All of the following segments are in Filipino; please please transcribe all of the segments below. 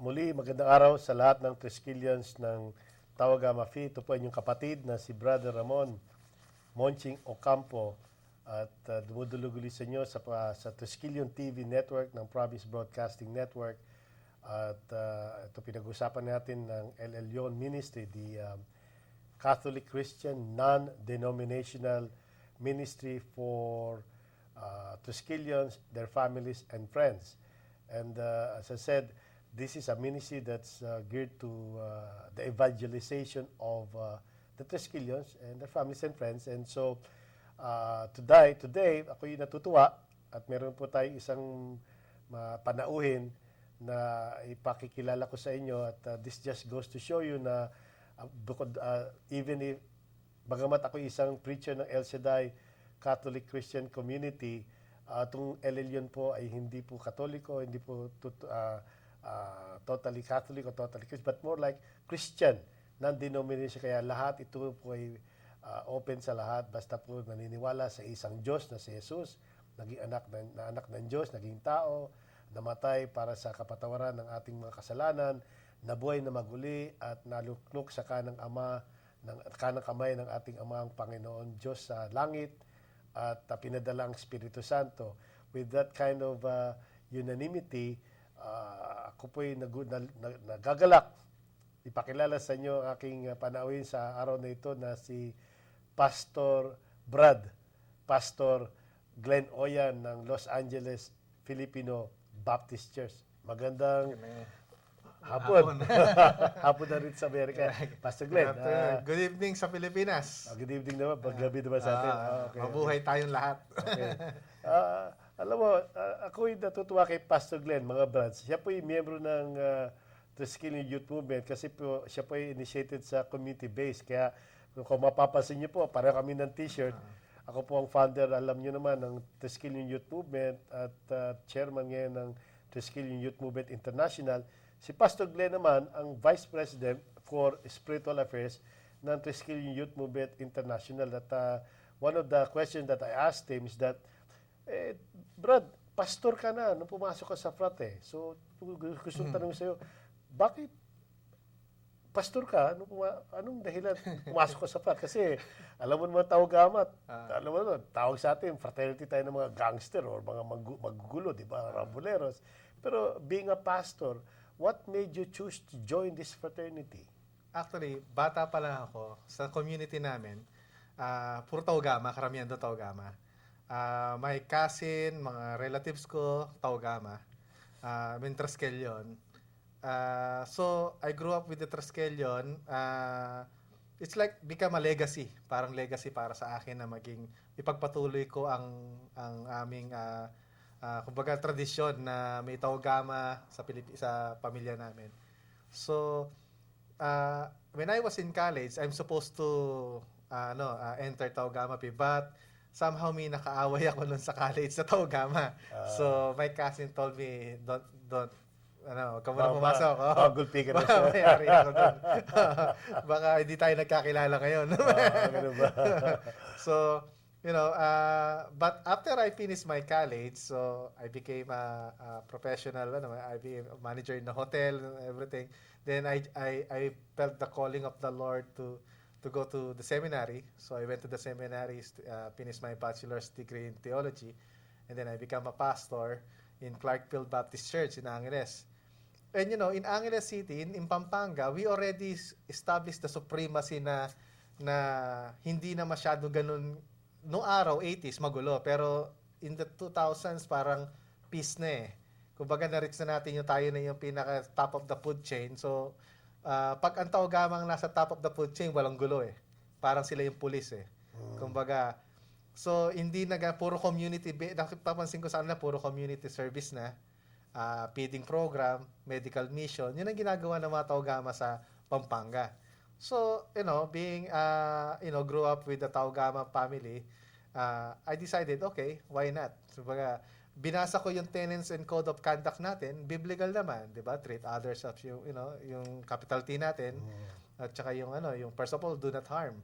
Muli, magandang araw sa lahat ng Triskelions ng Tawaga Mafi. Ito po inyong kapatid na si Brother Ramon Monching Ocampo at dumudulog ulit sa inyo sa Triskelion TV Network ng Province Broadcasting Network. At ito pinag-usapan natin ng El Elyon Ministry, the Catholic Christian Non-Denominational Ministry for Triskelions, their families, and friends. And as I said, this is a ministry that's geared to the evangelization of the Triskelions and their families and friends. And so, today, ako'y natutuwa at meron po tayo isang panauhin na ipakikilala ko sa inyo. At this just goes to show you na even if, bagamat ako isang preacher ng El Shaddai Catholic Christian Community, itong El Elyon po ay hindi po Katoliko, hindi po totally Catholic o totally Christian, but more like Christian, non-denomination. Kaya lahat ito po ay open sa lahat, basta po naniniwala sa isang Diyos na si Jesus, naging anak ng Diyos, naging tao, namatay para sa kapatawaran ng ating mga kasalanan, nabuhay na maguli at naluklok sa kanang kamay ng ating Ama ang Panginoon Diyos sa langit at pinadala ang Espiritu Santo. With that kind of unanimity, ako po'y nagagalak ipakilala sa inyo ang aking panauhin sa araw na ito na si Pastor Glenn Oyan ng Los Angeles Filipino Baptist Church. Magandang hapon. Hapon na rin sa Amerika. Pastor Glenn. Good evening sa Pilipinas. Good evening naman. Paggabi naman sa atin. Okay. Mabuhay tayong lahat. Okay. Alam mo, ako'y natutuwa kay Pastor Glenn, mga brads. Siya po'y miyembro ng Triskelion Youth Movement kasi po, siya po'y initiated sa community base. Kaya kung mapapansin niyo po, pareho kami ng t-shirt. Ako po ang founder, alam niyo naman, ng Triskelion Youth Movement at chairman ngayon ng Triskelion Youth Movement International. Si Pastor Glenn naman, ang Vice President for Spiritual Affairs ng Triskelion Youth Movement International. At one of the questions that I asked him is that, Brad, pastor ka na nung pumasok ka sa frat eh. So, gusto kong tanong sa'yo, bakit pastor ka? Anong dahilan pumasok ka sa frat? Kasi, alam mo naman tawag-amat. Alam mo naman, tawag sa atin, fraternity tayo ng mga gangster or mga magugulo, di ba? Rambuleros. Pero, being a pastor, what made you choose to join this fraternity? Actually, bata pa lang ako. Sa community namin, puro Taugama, karamihan doon Taugama. My cousin, mga relatives ko, Taugama. Triskelion. So, I grew up with the Triskelion. It's like become a legacy. Parang legacy para sa akin na maging ipagpatuloy ko ang aming kumbaga tradisyon na may Taugama sa pamilya namin. So, when I was in college, I'm supposed to enter Taugama P, but somehow may nakaaway ako nun sa college sa Taugama. So, my cousin told me, don't, ka muna pumasok. Gulpi ka na siya. Mayari ako doon. Baka hindi tayo nagkakilala ngayon. Ganun ba? So, but after I finished my college, so I became a professional, I became a manager in the hotel and everything. Then I felt the calling of the Lord to go to the seminary. So I went to the seminary, finished my bachelor's degree in theology, and then I became a pastor in Clarkfield Baptist Church in Angeles. And in Angeles City, in Pampanga, we already established the supremacy na hindi na masyado ganun. Noong araw, 80s, magulo. Pero in the 2000s, parang peace na eh. Kumbaga, na-reach na natin tayo na yung pinaka-top of the food chain. So, pag ang Taugamang nasa top of the food chain, walang gulo eh. Parang sila yung pulis eh. Kumbaga, so hindi puro community, napapansin ko sa kanila, puro community service na, feeding program, medical mission, yun ang ginagawa ng mga Taugama sa Pampanga. So, being, grew up with the Taugama family, I decided, okay, why not? So, binasa ko yung tenets and code of conduct natin, biblical naman, di ba? Treat others as yung capital T natin, at saka yung first of all, do not harm.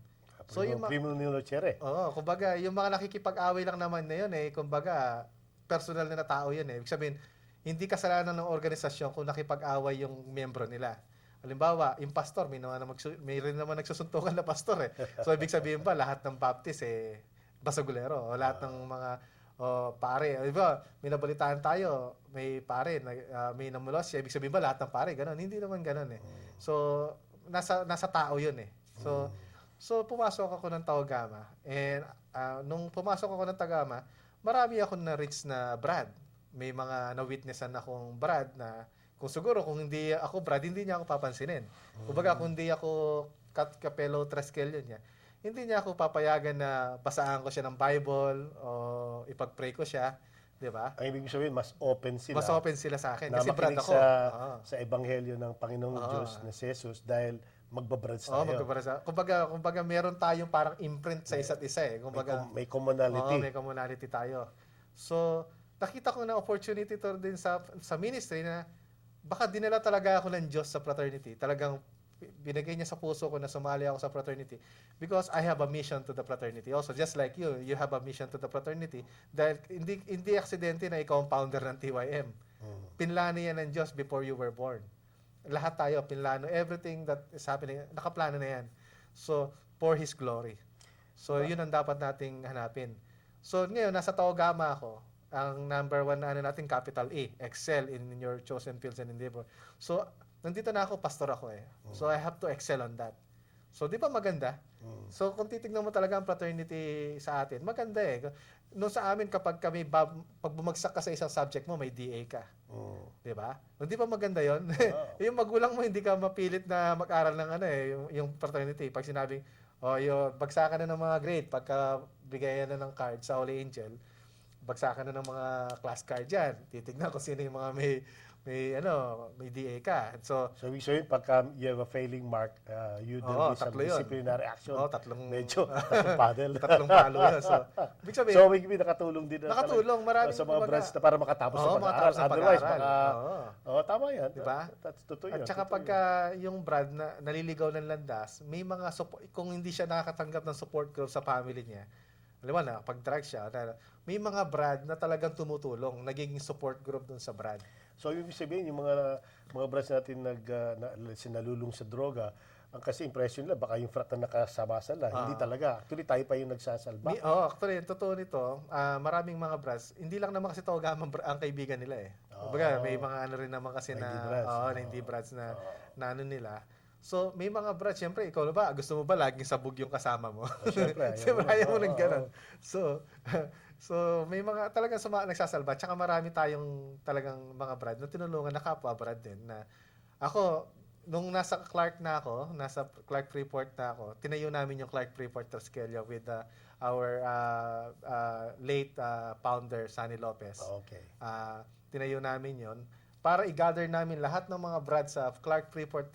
So yung primo nocere. Kumbaga, yung mga nakikipag-away lang naman na yun kumbaga, personal na tao yun Ibig sabihin, hindi kasalanan ng organisasyon kung nakipag-away yung miyembro nila. Halimbawa, yung pastor, may rin naman nagsusuntukan na pastor eh. So, ibig sabihin ba, lahat ng Baptist basagulero, o lahat ng mga pare. Diba, may nabalitaan tayo, may pare, may namulos siya, ibig sabihin ba lahat ng pare, gano'n? Hindi naman gano'n eh. So, nasa tao yun eh. So pumasok ako ng Taogama. And nung pumasok ako ng Tagama, marami akong na-reach na Brad. May mga na-witnessan akong Brad na kung hindi ako Brad, hindi niya ako papansinin. Kumbaga, kung hindi ako kapelo Treskelyo niya, hindi niya ako papayagan na basahan ko siya ng Bible o ipag-pray ko siya. Di ba? Ang ibig sabihin, mas open sila. Mas open sila sa akin. Na Kasi Brad ako. sa ebanghelyo ng Panginoong Diyos na si Jesus dahil magbabrads tayo. Magbabrads. Kumbaga meron tayong parang imprint sa isa't isa eh. Kumbaga, may commonality. May commonality tayo. So, nakita ko na opportunity to din sa ministry na baka dinala talaga ako ng Diyos sa fraternity. Talagang binigay niya sa puso ko na sumali ako sa fraternity because I have a mission to the fraternity. Also, just like you have a mission to the fraternity dahil hindi aksidente na ikaw ang founder ng TYM. Pinlano yan ng Diyos before you were born. Lahat tayo, pinlano. Everything that is happening, nakaplano na yan. So, for His glory. So, yun ang dapat nating hanapin. So, ngayon, nasa Taogama ako. Ang number 1 na natin, capital A. Excel in your chosen fields and endeavor. So, nandito na ako, pastor ako eh. So, I have to excel on that. So, di ba maganda? So, kung titignan mo talaga ang fraternity sa atin, maganda eh. Noong sa amin, kapag pag bumagsak ka sa isang subject mo, may DA ka. Di ba? Di ba maganda yon? Yung magulang mo, hindi ka mapilit na mag-aral ng yung fraternity. Pag sinabing, bagsakan na ng mga grade, pagka bigayan na ng card sa Holy Angel, bagsakan na ng mga class card yan. Titignan ko sino yung mga may DA ka. So ibig sabihin, pagka you have a failing mark, you do some disciplinary action. Medyo tatlong paddle. Tatlong palo yun. So, ibig sabihin, so, may nakatulong din. Nakatulong, maraming sa mga branch na para makatapos sa pag-aaral. Otherwise, tama yan. Diba? That's totoo yun. At saka pagka yung Brad na naliligaw ng landas, may mga kung hindi siya nakakatanggap ng support group sa family niya, alam mo na, pag drag siya, may mga Brad na talagang tumutulong, nagiging support group dun sa Brad. So, ibig sabihin, yung mga branch natin nalulung sa droga, ang kasi impression nila, baka yung frat na nakasama-sala. Hindi talaga. Actually, tayo pa yung nagsasalba. Actually, totoo nito, maraming mga branch, hindi lang naman kasi Taogama ang kaibigan nila eh. Kumbaga, may mga rin naman kasi na hindi branch na ano nila. So, may mga branch, siyempre, ikaw na ba? Gusto mo ba laging sabog yung kasama mo? Siyempre. Ayaw mo ng ganun. So, may mga talagang nagsasalba. Tsaka marami tayong talagang mga Brad na tinulungan na kapwa Brad din. Na ako, nung nasa Clark Freeport na ako, tinayo namin yung Clark Freeport Treskelyo with our late founder, Sunny Lopez. Okay. Tinayo namin yon para i-gather namin lahat ng mga Brad sa Clark Freeport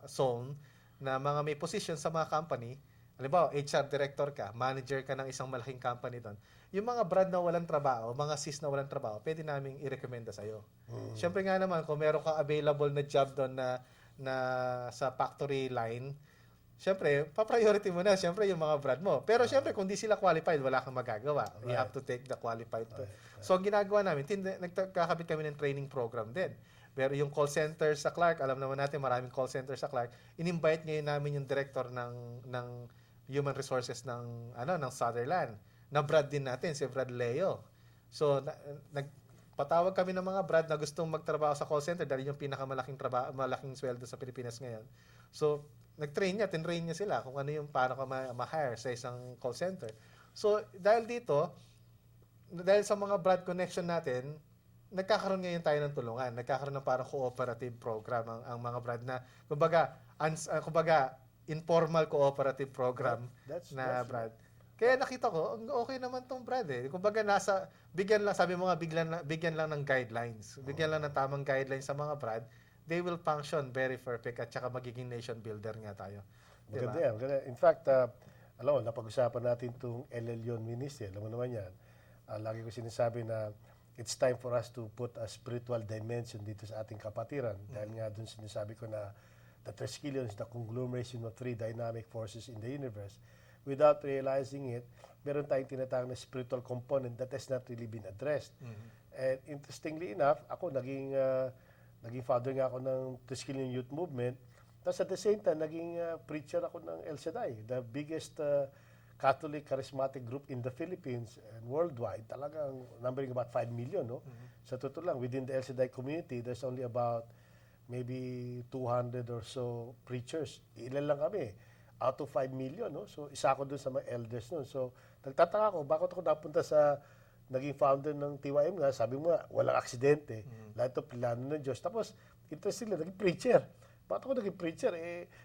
zone na mga may position sa mga company. Halimbawa, HR director ka, manager ka ng isang malaking company doon. Yung mga Brad na walang trabaho, mga sis na walang trabaho, pwede naming i-recommenda sa'yo. Siyempre nga naman, kung meron kang available na job doon na sa factory line, siyempre, pa-priority mo na, siyempre, yung mga Brad mo. Pero siyempre, kung di sila qualified, wala kang magagawa. You have to take the qualified. So, ang ginagawa namin, nagkakabit kami ng training program din. Pero yung call center sa Clark, alam naman natin, maraming call center sa Clark, in-invite ngayon namin yung director ng human resources ng Sutherland. Na Brad din natin, si Brad Leo. So, nagpatawag kami ng mga Brad na gustong magtrabaho sa call center dahil yung pinakamalaking malaking sweldo sa Pilipinas ngayon. So, tinrain niya sila kung ano yung paano ka ma-hire sa isang call center. So, dahil sa mga Brad connection natin, nagkakaroon ngayon tayo ng tulungan. Nagkakaroon ng parang cooperative program ang mga Brad na, kumbaga, informal cooperative program Brad. Kaya nakita ko, okay naman tong Brad eh. Kumbaga bigyan lang ng guidelines. Bigyan lang ng tamang guidelines sa mga Brad. They will function very perfect at saka magiging nation builder nga tayo. Maganda yan. In fact, alam mo, napag-usapan natin itong El Elyon Ministry. Alam mo naman yan. Lagi ko sinasabi na it's time for us to put a spiritual dimension dito sa ating kapatiran. Dahil nga dun sinasabi ko na the Treskelyon is the conglomeration of three dynamic forces in the universe. without realizing it, meron tayong tinatawag na spiritual component that has not really been addressed. And interestingly enough, ako naging founder nga ako ng Triskelion Youth Movement. Tapos at the same time, naging preacher ako ng El Shaddai, the biggest Catholic charismatic group in the Philippines and worldwide. Talagang numbering about 5 million, no? Sa totoo lang, within the El Shaddai community, there's only about maybe 200 or so preachers. Ilan lang kami, out of 5 million, no? So, isa ako dun sa mga elders nun. So, nagtataka ako, bakit ako napunta sa naging founder ng TYM nga, sabi mo nga, walang aksidente. Lahat ito plano ng Diyos. Tapos, interesting lang, naging preacher. Bakit ako naging preacher?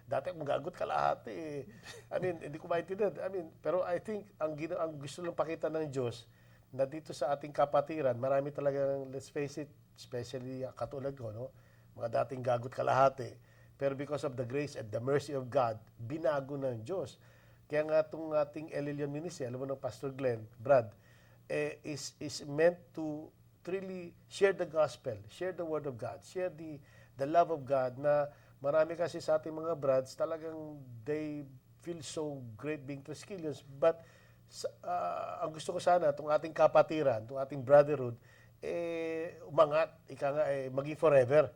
Dati akong gagot kalahati. I mean, hindi ko maintindihan. Pero I think, ang gusto lang pakita ng Diyos, na dito sa ating kapatiran, marami talagang, let's face it, especially katulad ko, no? Mga dating gagot kalahati. Pero because of the grace and the mercy of God, binago ng Diyos. Kaya nga itong ating Elelion Ministry, alam mo ng Pastor Glenn, Brad, is meant to really share the gospel, share the word of God, share the love of God, na marami kasi sa ating mga brads, talagang they feel so great being Triskelions. But ang gusto ko sana, itong ating kapatiran, itong ating brotherhood, umangat, maging forever,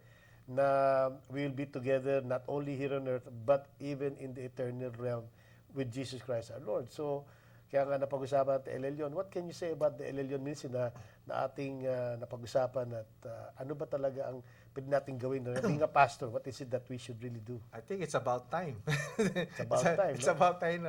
na we will be together not only here on earth, but even in the eternal realm with Jesus Christ our Lord. So, kaya nga napag-usapan natin Elelion. What can you say about the Elelion Ministry na ating napag-usapan at ano ba talaga ang pwede natin gawin? Being a pastor, what is it that we should really do? I think it's about time. It's about time. It's about time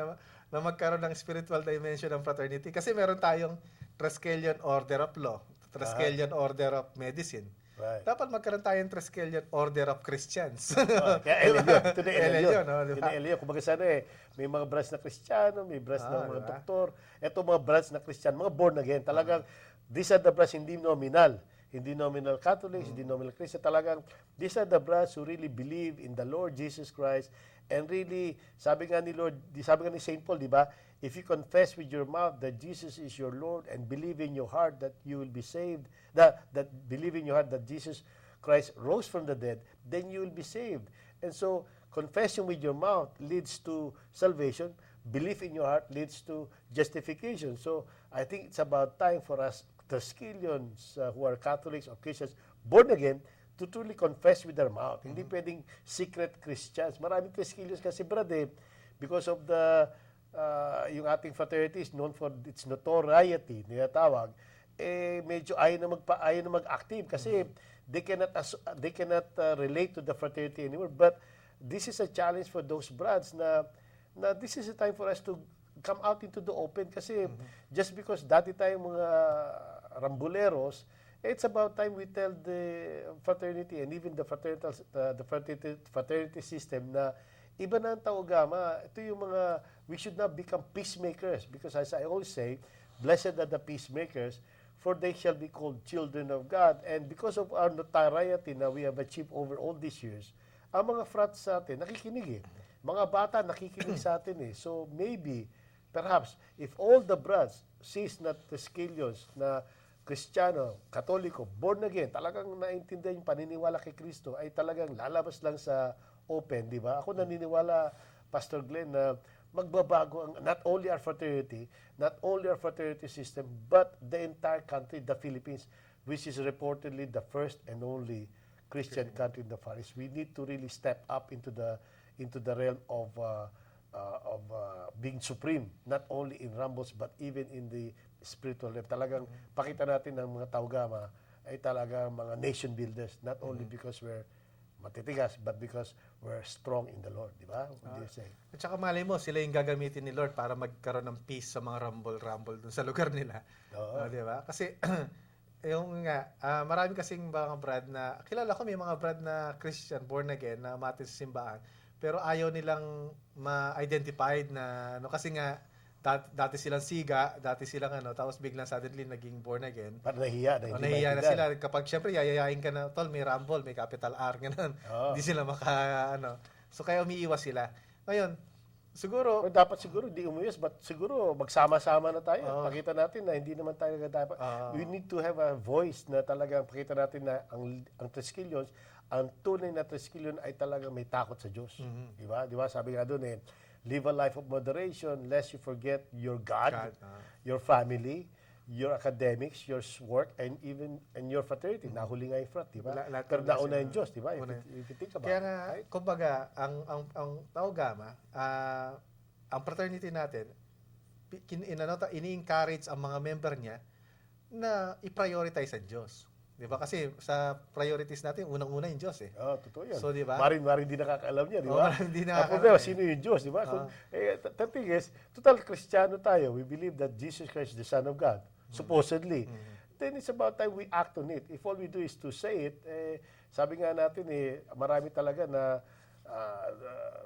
na magkaroon ng spiritual dimension ng fraternity. Kasi meron tayong Triskelion Order of Law, Triskelion Order of Medicine. Right. Dapat magkaroon tayong Triskelion Order of Christians. Kaya Elelion. Ito na Elelion. no? Ito na Elelion. Kumbaga sana may mga branch na Kristiyano, may branch na mga doktor. Ito mga branch na Kristiyano, mga born again. Talagang, these are the branch hindi nominal. Hindi nominal Catholics, hindi nominal Christian. Talagang, these are the branch who really believe in the Lord Jesus Christ. And really, sabi nga ni St. Paul, di ba? If you confess with your mouth that Jesus is your Lord and believe in your heart that you will be saved, that believe in your heart that Jesus Christ rose from the dead, then you will be saved. And so, confession with your mouth leads to salvation. Belief in your heart leads to justification. So, I think it's about time for us, Triskelions who are Catholics or Christians, born again, to truly confess with their mouth. Hindi pwedeng secret Christians. Maraming Triskelions kasi, brad, because of the yung ating fraternity is known for its notoriety, tinatawag, medyo ayaw na mag-active kasi they cannot relate to the fraternity anymore. But this is a challenge for those brads na this is a time for us to come out into the open kasi just because dati tayong mga rambuleros, it's about time we tell the fraternity and even the fraternity system na iba na ang Taogama. Ito yung mga, we should not become peacemakers because as I always say, blessed are the peacemakers, for they shall be called children of God. And because of our notoriety na we have achieved over all these years, ang mga frats sa atin, nakikinig Mga bata, nakikinig sa atin So maybe, perhaps, if all the brads sees na Triskelions, na Kristiyano, Katoliko, born again, talagang naintindihan yung paniniwala kay Kristo, ay talagang lalabas lang sa open, di ba? Ako naniniwala, Pastor Glenn, na magbabago ang not only our fraternity system, but the entire country, the Philippines, which is reportedly the first and only Christian country in the Far East. We need to really step up into the realm of being supreme, not only in rumbles, but even in the spiritual realm. Talagang pakita natin ng mga Taogama ay talagang mga nation builders, not only because we're matitigas, but because we're strong in the Lord, di ba? What do you say? At saka malay mo, sila yung gagamitin ni Lord para magkaroon ng peace sa mga rumble dun sa lugar nila. Di ba? Kasi, yung nga, marami kasing mga brad na, kilala ko may mga brad na Christian, born again, na umatin sa simbahan, pero ayaw nilang ma-identified na, kasi nga, dati silang siga, dati silang tapos biglang suddenly naging born again. Parang nahiya na sila. Kapag syempre yayayain ka na, tol, may rumble, may capital R, ganun. Hindi sila So kaya umiiwas sila. Ngayon, siguro... dapat siguro, di umiwas, but siguro magsama-sama na tayo. Pakita natin na hindi naman tayo dapat. We need to have a voice na talagang pakita natin na ang Triskelions, ang tunay na Triskelion ay talagang may takot sa Diyos. Di ba? Sabi nga doon live a life of moderation, lest you forget your God, God, your family, your academics, your work, and even and your fraternity. Nahuli nga yung frat, di ba? Lahat Pero ng nauna blessing yung Diyos, di ba? una. If you think about Kaya it. nga, Right? kumbaga, ang Tau Gamma, ang fraternity natin, ini-encourage ang mga member niya na i-prioritize ang Diyos. Di ba? Kasi sa priorities natin, unang-una yung Diyos eh. Oh, totoo yan. So, di ba? Maring di nakakaalam niya, di ba? maring di Ang nakakaalam problema, eh. sino yung Diyos, di ba? The thing is, total Kristiyano tayo. We believe that Jesus Christ is the Son of God, supposedly. Then it's about time we act on it. If all we do is to say it, sabi nga natin, marami talaga na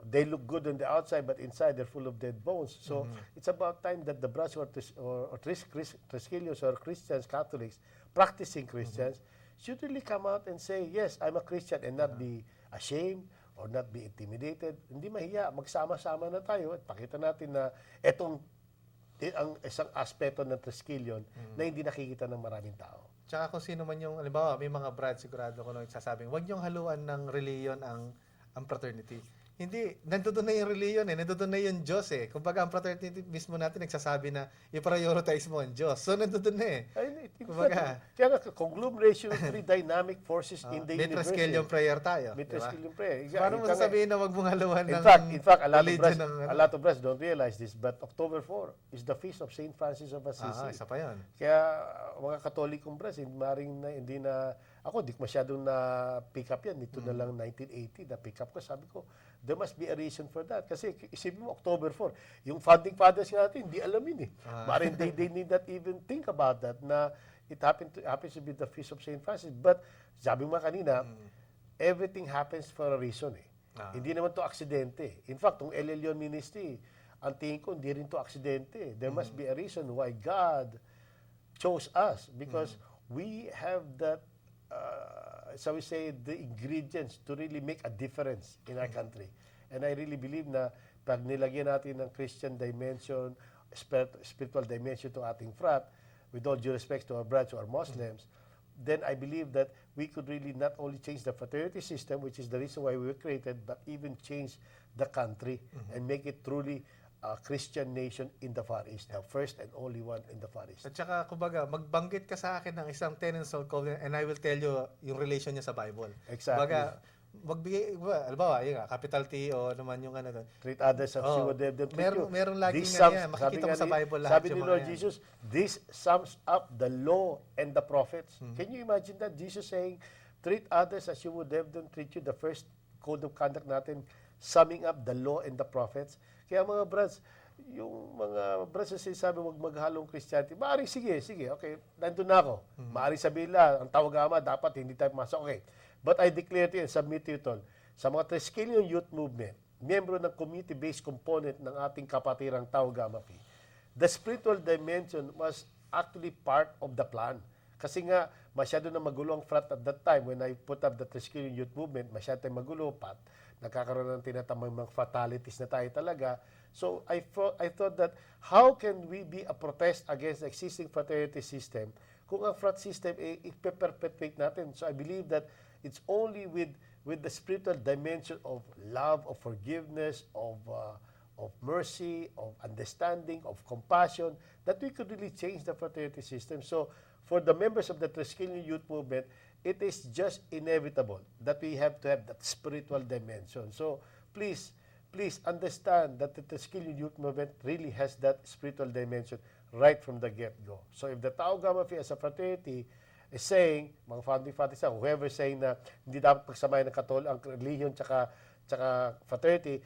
they look good on the outside, but inside they're full of dead bones. So it's about time that the brothers or Triskelions or Christians, Catholics, practicing Christians, should really come out and say, yes, I'm a Christian, and not be ashamed or not be intimidated. Hindi mahiya, magsama-sama na tayo at pakita natin na etong ang isang aspeto ng Triskelion na hindi nakikita ng maraming tao. Tsaka kung sino man yung, halimbawa, may mga brad, sigurado ko nung nagsasabing, huwag niyong haluan ng reliyon ang fraternity. Hindi, nandoon na yung reliyon nandoon na yung Diyos eh. Kumbaga, ang fraternity mismo natin nagsasabi na i-prioritize mo ang Diyos. So, nandoon na eh. Kumbaga, kaya nga, conglomeration of three dynamic forces in the may universe. Triskelion prayer tayo. May Diba? Triskelion prayer. So, paano mo sasabihin na wag mong haluan ng In fact, religion a lot of brothers don't realize this, but October 4 is the feast of Saint Francis of Assisi. Isa pa yun. Kaya mga Katolikong brothers, hindi na ako, di ko masyadong na-pick up yan. Ito na lang 1980, na-pick up ko. Sabi ko, there must be a reason for that. Kasi isipin mo, October 4, yung founding fathers natin, hindi alam yun eh. Maring they need not even think about that, na it happens to be the feast of Saint Francis. But, sabi mo kanina, everything happens for a reason eh. Hindi naman to aksidente. In fact, yung El Elyon Ministry, ang tingin ko, hindi rin to aksidente. There must be a reason why God chose us. Because we have that so we say, the ingredients to really make a difference in our country. And I really believe na pag nilagyan natin ng Christian dimension, spiritual dimension to ating frat, with all due respect to our brothers who are Muslims, then I believe that we could really not only change the fraternity system, which is the reason why we were created, but even change the country and make it truly a Christian nation in the Far East, the first and only one in the Far East. At saka, kumbaga, magbanggit ka sa akin ng isang tenets of covenant and I will tell you yung relation niya sa Bible. Exactly. Kumbaga, magbigay, halimbawa, yun nga, capital T o naman yung ano doon. Treat others as you would have them treat you. Meron laging This nga yan. Makikita mo sa Bible lahat sabi yung ni mga Lord yan. Jesus, this sums up the law and the prophets. Can you imagine that? Jesus saying, treat others as you would have them treat you. The first code of conduct natin, summing up the law and the prophets. Kaya mga brothers, yung mga brothers na sinasabi huwag maghalong Christianity, maaaring sige, okay, nandun na ako. Maaaring sabihin lang, ang Tau Gamma, dapat hindi tayo pumasok. Okay. But I declare to you and submit to you, Tol, sa mga Triskelion Youth Movement, miyembro ng community-based component ng ating kapatirang Tau Gamma Phi, the spiritual dimension was actually part of the plan. Kasi nga, masyado na magulo ang frat at that time when I put up the Triskelion Youth Movement, masyado tayong magulo, nagkakaroon ng tinatamang mga fatalities na tayo talaga. So I thought that how can we be a protest against the existing fraternity system kung ang frat system i-perpetuate natin? So I believe that it's only with the spiritual dimension of love, of forgiveness, of mercy, of understanding, of compassion, that we could really change the fraternity system. So for the members of the Triskelion Youth Movement, it is just inevitable that we have to have that spiritual dimension. So please understand that the Triskelion Youth Movement really has that spiritual dimension right from the get-go. So if the Tau Gamma Phi as a fraternity is saying, mga founding fathers, whoever saying na hindi dapat pagsamahin ng ang religion tsaka fraternity,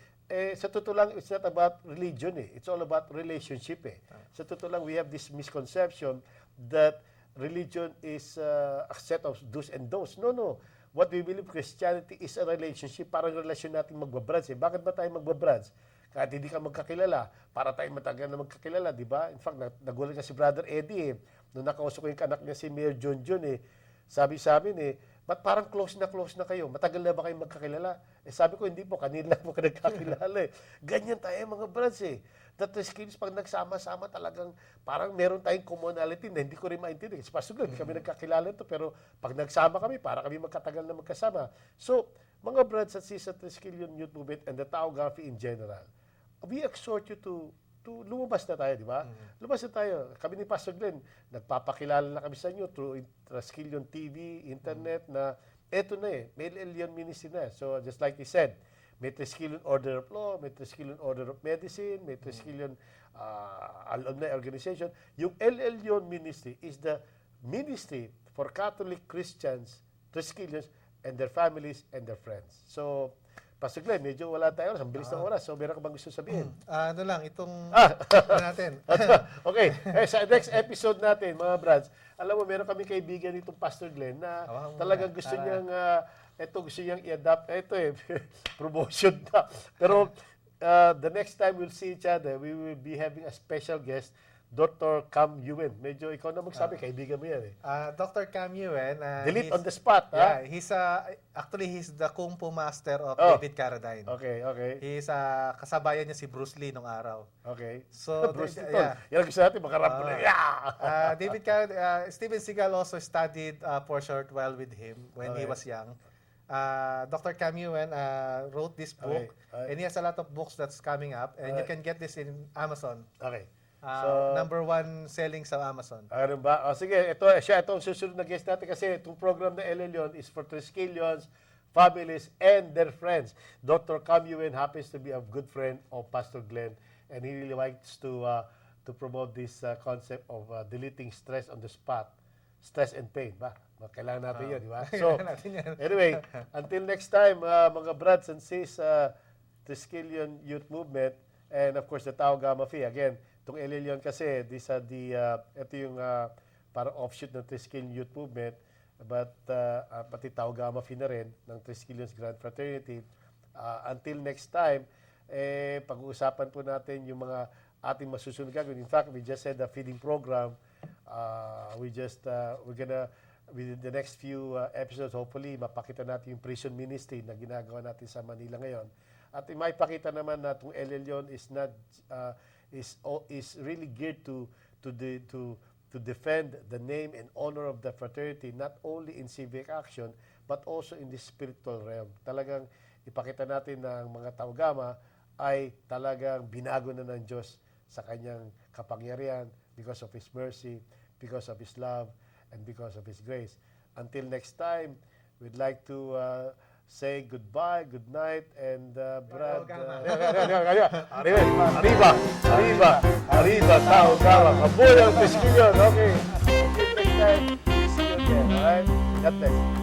sa totoo lang, it's not about religion eh. It's all about relationship eh. Sa totoo lang, we have this misconception that religion is a set of do's and don'ts. No. What we believe Christianity is a relationship. Parang relasyon natin magbabrads eh. Bakit ba tayo magbabrads? Kahit hindi ka magkakilala, para tayo matagal na magkakilala, di ba? In fact, nagulat nga si Brother Eddie eh. Nung nakausap ko yung anak niya si Mayor John eh, sabi sa amin eh, ba't parang close na kayo? Matagal na ba kayo magkakilala? Sabi ko, hindi po, kanina lang po ka nagkakilala eh. Ganyan tayo mga brothers eh. That skills, pag nagsama-sama talagang parang meron tayong commonality na hindi ko rin maintindihan. Kasi pasok lang, hindi kami nagkakilala ito, pero pag nagsama kami, para kami magkatagal na magkasama. So, mga brothers at sisters at Triskelion Youth Movement and the Tau Gamma Phi in general, we exhort you to lumabas na tayo, di ba? Lumabas na tayo. Kami ni Pastor Glenn, nagpapakilala na kami sa inyo through Triskelion TV, internet, na eto na may LLyon ministry na. So, just like he said, may Triskelion Order of Law, may Triskelion Order of Medicine, may Triskelion Alumni Organization. Yung LLyon ministry is the ministry for Catholic Christians, Triskelions, and their families and their friends. So, Pastor Glenn, medyo wala tayo oras. Ang bilis ng oras. So, meron ka bang gusto sabihin? Ano lang, itong natin. Okay. Sa next episode natin, mga brads, alam mo, meron kami kaibigan itong Pastor Glenn na talagang gusto niyang, gusto niyang i-adapt. Ito promotion na. Pero, the next time we'll see each other, we will be having a special guest, Dr. Cam Yuen. Medyo ikaw na magsabi, kaibigan mo yan Dr. Cam Yuen. Delete on the spot, Yeah, he's the Kung Fu master of David Carradine. Okay. He's kasabayan niya si Bruce Lee nung araw. Okay. So, Bruce Lee, yan ang gusto natin, makarampo na. David Carradine, Steven Seagal also studied for a short while with him when he was young. Dr. Cam Yuen wrote this book, and he has a lot of books that's coming up, and you can get this in Amazon. Okay. Number 1 selling sa Amazon. Ano ba? Sige, ito ang susunod na guest natin kasi itong program na LLyon is for Triskelions, families, and their friends. Dr. Cam Yuen happens to be a good friend of Pastor Glenn, and he really likes to promote this concept of deleting stress on the spot. Stress and pain, ba? Kailangan natin yun, di ba? So, anyway, until next time, mga brothers and sis, Triskelion Youth Movement, and of course, the Tau Gamma Phi. Again, itong LLyon kasi, ito yung parang offshoot ng Triskelion Youth Movement, but pati Tau Gamma Phi na rin, ng Triskelions Grand Fraternity. Until next time, pag-uusapan po natin yung mga ating masusunod gagawin. In fact, we just had a feeding program. We're gonna, within the next few episodes, hopefully, mapakita natin yung prison ministry na ginagawa natin sa Manila ngayon. At maipakita naman na itong LLyon is not, is really geared to defend the name and honor of the fraternity, not only in civic action, but also in the spiritual realm. Talagang ipakita natin na ang mga Tau Gamma ay talagang binago na ng Diyos sa kanyang kapangyarihan because of His mercy, because of His love, and because of His grace. Until next time, we'd like to say goodbye, good night, and Brad. Arriba, Tau Gamma. Mabuhay ang Triskelion. Okay. Until next time, see you again. Alright? God bless.